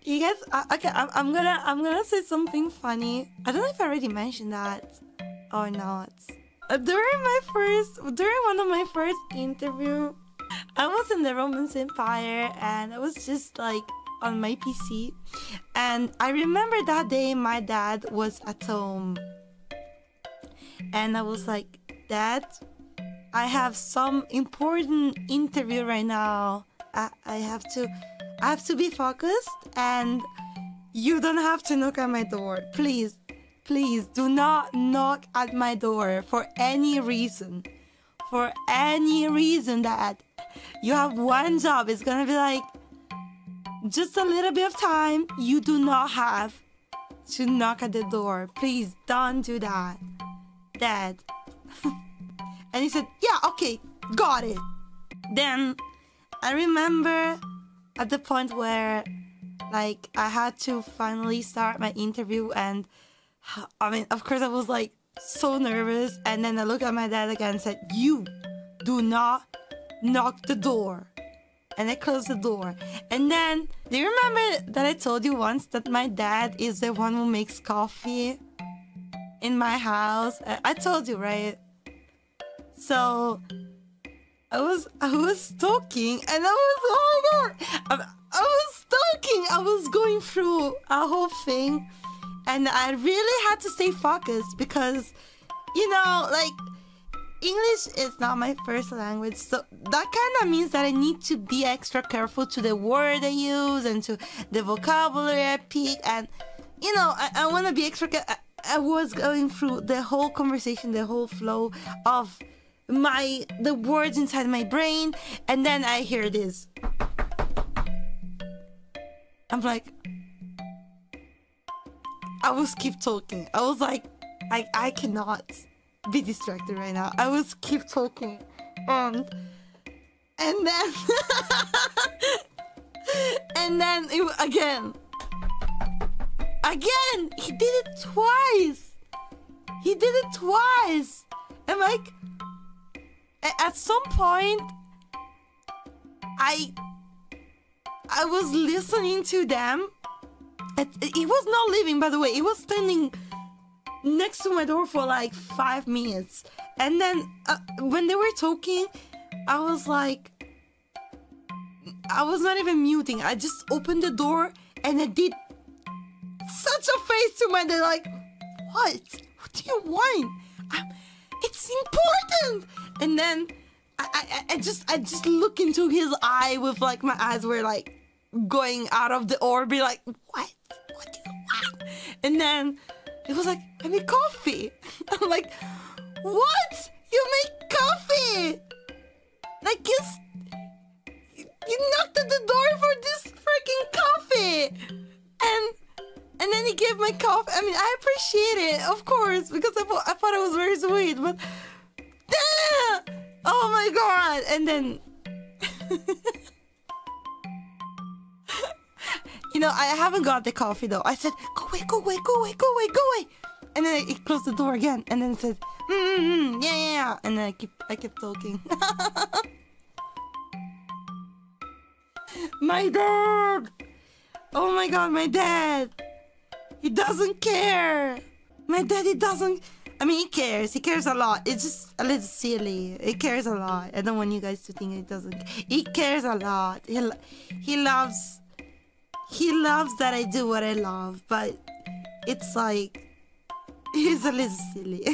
You guys, okay, I'm gonna say something funny. I don't know if I already mentioned that or not. During one of my first interview, I was in the Roman Empire and I was just like on my PC, and I remember that day my dad was at home, and I was like, Dad, I have some important interview right now. I have to be focused, and you don't have to knock at my door. Please, please do not knock at my door for any reason. For any reason, Dad. You have one job. It's gonna be like just a little bit of time. You do not have to knock at the door. Please don't do that, Dad. And he said, yeah, okay, got it. Then I remember at the point where like I had to finally start my interview, and I mean, of course I was like so nervous, and then I looked at my dad again and said, you do not knock the door. And I closed the door. And then, do you remember that I told you once that my dad is the one who makes coffee in my house? I told you, right? So I was talking, and oh my god, I was talking. I was going through a whole thing, and I really had to stay focused because, you know, like, English is not my first language, so that kind of means that I need to be extra careful to the word I use and to the vocabulary I pick, and you know, I want to be extra careful. I was going through the whole conversation, the whole flow of the words inside my brain, and then I hear this. I'm like, I was keep talking. I was like, I cannot be distracted right now. I was keep talking, and then and then again he did it twice. He did it twice. And like, at some point I was listening to them. He was not leaving, by the way. He was standing next to my door for like 5 minutes, and then when they were talking, I was like, I was not even muting. I just opened the door and I did such a face to my dad, like, what do you want? It's important. And then I just look into his eye with like, my eyes were like going out of the orbit, like, what do you want? And then it was like, I make coffee. I'm like, what? You make coffee? Like, you knocked at the door for this freaking coffee. And then he gave my coffee. I mean, I appreciate it, of course, because I thought it was very sweet, but oh my god. And then you know, I haven't got the coffee though. I said, go away. And then it closed the door again, and then it said, yeah. And then I kept talking. My dad! Oh my god, my dad! He doesn't care! My dad, he doesn't... I mean, he cares. He cares a lot. It's just a little silly. He cares a lot. I don't want you guys to think he doesn't... He cares a lot. He loves that I do what I love, but it's like... He's a little silly.